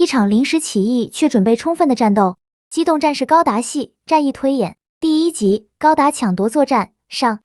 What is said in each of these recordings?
一场临时起意却准备充分的战斗。机动战士高达系战役推演第1集高达抢夺作战上。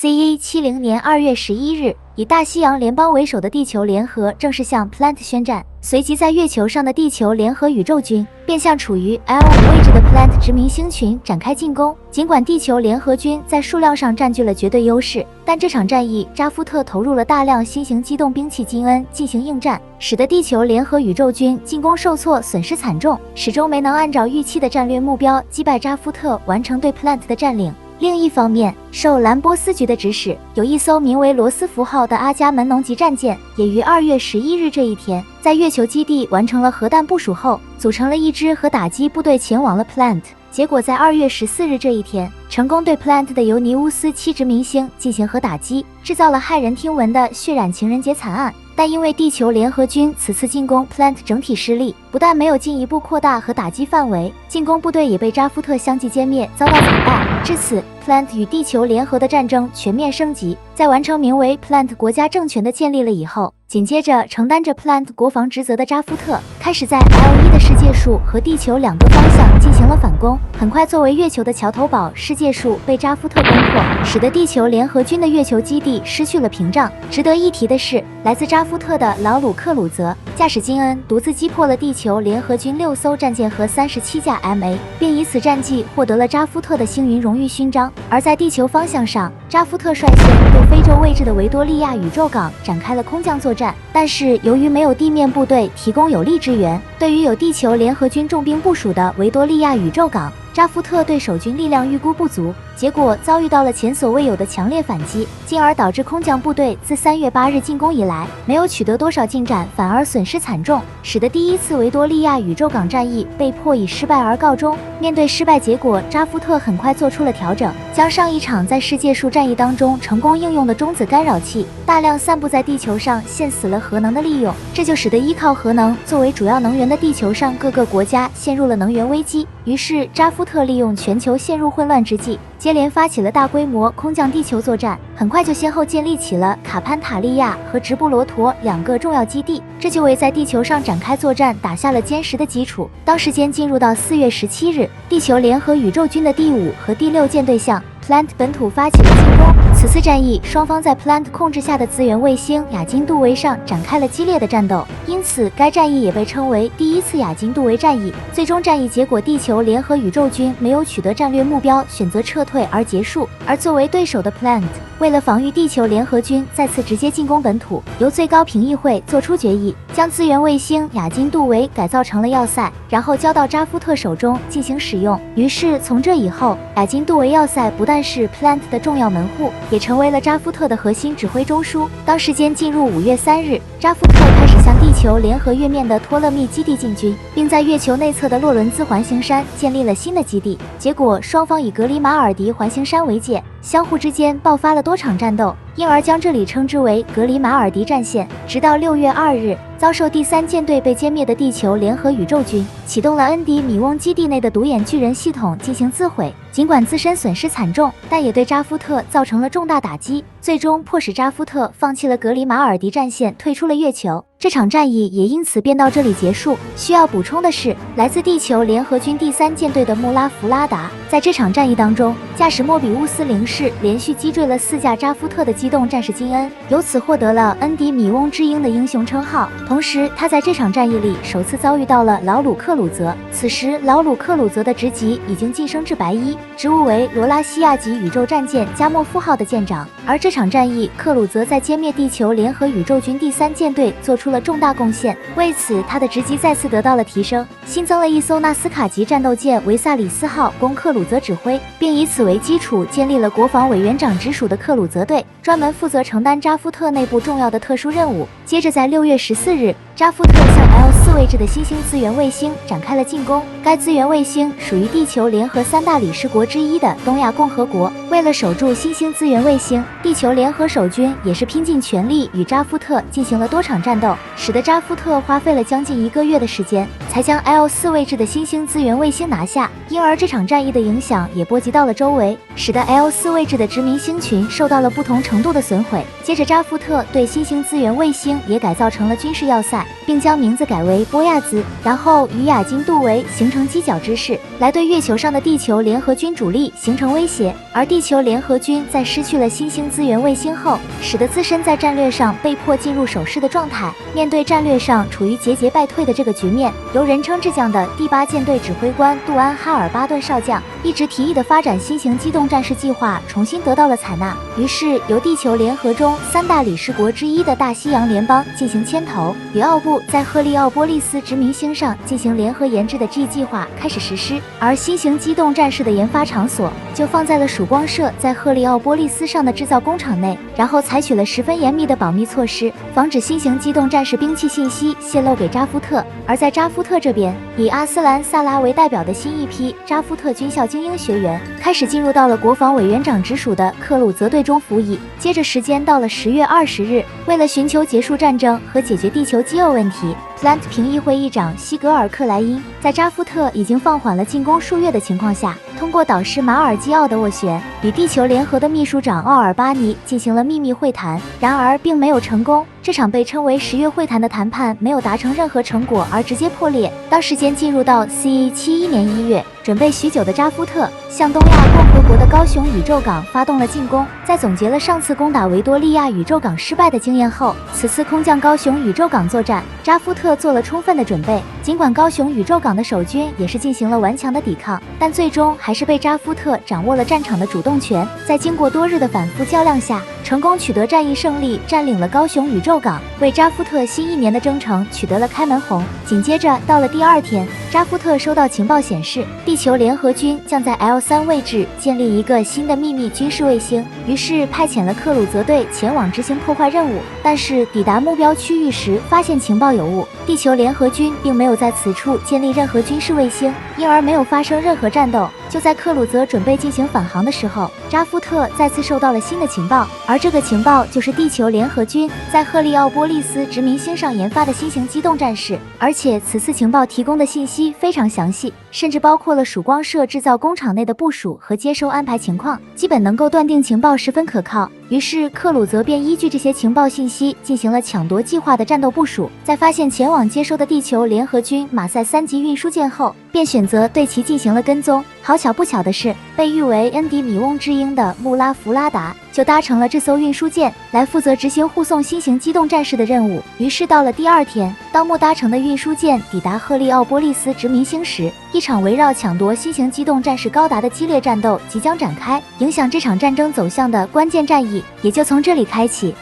CA70年2月11日，以大西洋联邦为首的地球联合正式向 Plant 宣战，随即在月球上的地球联合宇宙军便向处于 L5 位置的 Plant 殖民星群展开进攻。尽管地球联合军在数量上占据了绝对优势，但这场战役扎夫特投入了大量新型机动兵器金恩进行应战，使得地球联合宇宙军进攻受挫，损失惨重，始终没能按照预期的战略目标击败扎夫特，完成对 Plant 的占领。另一方面，受兰波斯局的指使，有一艘名为罗斯福号的阿伽门农级战舰，也于2月11日这一天，在月球基地完成了核弹部署后，组成了一支核打击部队前往了 Plant。结果在2月14日这一天，成功对 Plant 的尤尼乌斯7殖民星进行核打击，制造了骇人听闻的血染情人节惨案。但因为地球联合军此次进攻 Plant 整体失利，不但没有进一步扩大和打击范围，进攻部队也被扎夫特相继歼灭，遭到惨败。至此 Plant 与地球联合的战争全面升级。在完成名为 Plant 国家政权的建立了以后，紧接着承担着 Plant 国防职责的扎夫特开始在 L1 的世界树和地球2个方向进行了反攻。很快，作为月球的桥头堡，世界树被扎夫特攻破，使得地球联合军的月球基地失去了屏障。值得一提的是，来自扎夫特的劳鲁克鲁泽驾驶金恩独自击破了地球联合军6艘战舰和37架 MA， 并以此战绩获得了扎夫特的星云荣誉勋章。而在地球方向上，扎夫特率先对非洲位置的维多利亚宇宙港展开了空降作战，但是由于没有地面部队提供有力支援，对于有地球联合军重兵部署的维多利亚宇宙港，扎夫特对守军力量预估不足，结果遭遇到了前所未有的强烈反击，进而导致空降部队自3月8日进攻以来没有取得多少进展，反而损失惨重，使得第一次维多利亚宇宙港战役被迫以失败而告终。面对失败结果，扎夫特很快做出了调整，将上一场在世界树战役当中成功应用的中子干扰器大量散布在地球上，限死了核能的利用，这就使得依靠核能作为主要能源的地球上各个国家陷入了能源危机。于是扎夫特利用全球陷入混乱之际，接连发起了大规模空降地球作战，很快就先后建立起了卡潘塔利亚和直布罗陀2个重要基地，这就为在地球上展开作战打下了坚实的基础。当时间进入到4月17日，地球联合宇宙军的第5和第6舰队向 Plant 本土发起了进攻。此次战役，双方在 Plant 控制下的资源卫星亚金杜维上展开了激烈的战斗，因此该战役也被称为第一次亚金杜维战役。最终战役结果，地球联合宇宙军没有取得战略目标，选择撤退而结束。而作为对手的 Plant， 为了防御地球联合军再次直接进攻本土，由最高评议会做出决议，将资源卫星亚金杜维改造成了要塞，然后交到扎夫特手中进行使用。于是从这以后，亚金杜维要塞不但是 Plant 的重要门户，也成为了扎夫特的核心指挥中枢。当时间进入5月3日，扎夫特开始向地球联合月面的托勒密基地进军，并在月球内侧的洛伦兹环形山建立了新的基地。结果双方以格里马尔迪环形山为界，相互之间爆发了多场战斗，因而将这里称之为格里马尔迪战线。直到6月2日，遭受第3舰队被歼灭的地球联合宇宙军启动了恩迪米翁基地内的独眼巨人系统进行自毁，尽管自身损失惨重，但也对扎夫特造成了重大打击，最终迫使扎夫特放弃了格里马尔迪战线，退出了月球。这场战役也因此便到这里结束。需要补充的是，来自地球联合军第3舰队的穆拉弗拉达在这场战役当中驾驶莫比乌斯零式连续击坠了4架扎夫特的机动战士金恩，由此获得了恩迪米翁之鹰的英雄称号。同时他在这场战役里首次遭遇到了劳鲁克鲁泽，此时劳鲁克鲁泽的职级已经晋升至白衣，职务为罗拉西亚级宇宙战舰加莫夫号的舰长。而这场战役，克鲁泽在歼灭地球联合宇宙军第3舰队做出了重大贡献，为此他的职级再次得到了提升，新增了一艘纳斯卡级战斗舰维萨里斯号供克鲁泽指挥，并以此为基础建立了国防委员长直属的克鲁泽队，专门负责承担扎夫特内部重要的特殊任务。接着在6月14日，扎夫特向 L4 位置的新兴资源卫星展开了进攻，该资源卫星属于地球联合3大理事国之一的东亚共和国。为了守住新兴资源卫星，地球联合守军也是拼尽全力与扎夫特进行了多场战斗，使得扎夫特花费了将近1个月的时间，才将 L4 位置的新兴资源卫星拿下。因而这场战役的影响也波及到了周围，使得 L4 位置的殖民星群受到了不同程度的损毁。接着扎夫特对新兴资源卫星也改造成了军事要塞，并将名字改为波亚兹，然后与亚金杜维形成犄角之势，来对月球上的地球联合军主力形成威胁。而地球联合军在失去了新兴资源卫星后，使得自身在战略上被迫进入守势的状态。面对战略上处于节节败退的这个局面，由人称智将的第8舰队指挥官杜安·哈尔巴顿少将一直提议的发展新型机动战士计划重新得到了采纳。于是由地球联合中3大理事国之一的大西洋联邦进行牵头，与奥布在赫利奥波利斯殖民星上进行联合研制的 G 计划开始实施。而新型机动战士的研发场所就放在了曙光社在赫利奥波利斯上的制造工厂内，然后采取了十分严密的保密措施，防止新型机动战士兵器信息泄露给扎夫特。而在扎夫特这边，以阿斯兰·萨拉为代表的新一批扎夫特军校精英学员开始进入到了国防委员长直属的克鲁泽队中服役。接着时间到了10月20日，为了寻求结束战争和解决地球饥饿问题，Plant 评议会议长西格尔克莱因在扎夫特已经放缓了进攻数月的情况下，通过导师马尔基奥的斡旋，与地球联合的秘书长奥尔巴尼进行了秘密会谈，然而并没有成功。这场被称为10月会谈的谈判没有达成任何成果而直接破裂。当时间进入到 CE71年1月，准备许久的扎夫特向东亚共和国的高雄宇宙港发动了进攻。在总结了上次攻打维多利亚宇宙港失败的经验后，此次空降高雄宇宙港作战，扎夫特做了充分的准备。尽管高雄宇宙港的守军也是进行了顽强的抵抗，但最终还是被扎夫特掌握了战场的主动权。在经过多日的反复较量下，成功取得战役胜利，占领了高雄宇宙港，为扎夫特新1年的征程取得了开门红。紧接着到了第2天，扎夫特收到情报显示，地球联合军将在 L3 位置建立一个新的秘密军事卫星，于是派遣了克鲁泽队前往执行破坏任务。但是抵达目标区域时发现情报有误，地球联合军并没有在此处建立任何军事卫星，因而没有发生任何战斗。就在克鲁泽准备进行返航的时候，扎夫特再次收到了新的情报，而这个情报就是地球联合军在赫利奥波利斯殖民星上研发的新型机动战士。而且此次情报提供的信息非常详细，甚至包括了曙光社制造工厂内的部署和接收安排情况，基本能够断定情报十分可靠。于是克鲁泽便依据这些情报信息进行了抢夺计划的战斗部署，在发现前往接收的地球联合军马赛3级运输舰后，便选择对其进行了跟踪。好巧不巧的是，被誉为恩迪米翁之鹰的穆拉弗拉达就搭乘了这艘运输舰来负责执行护送新型机动战士的任务。于是到了第2天，当穆搭乘的运输舰抵达赫利奥波利斯殖民星时，一场围绕抢夺新型机动战士高达的激烈战斗即将展开，影响这场战争走向的关键战役也就从这里开启。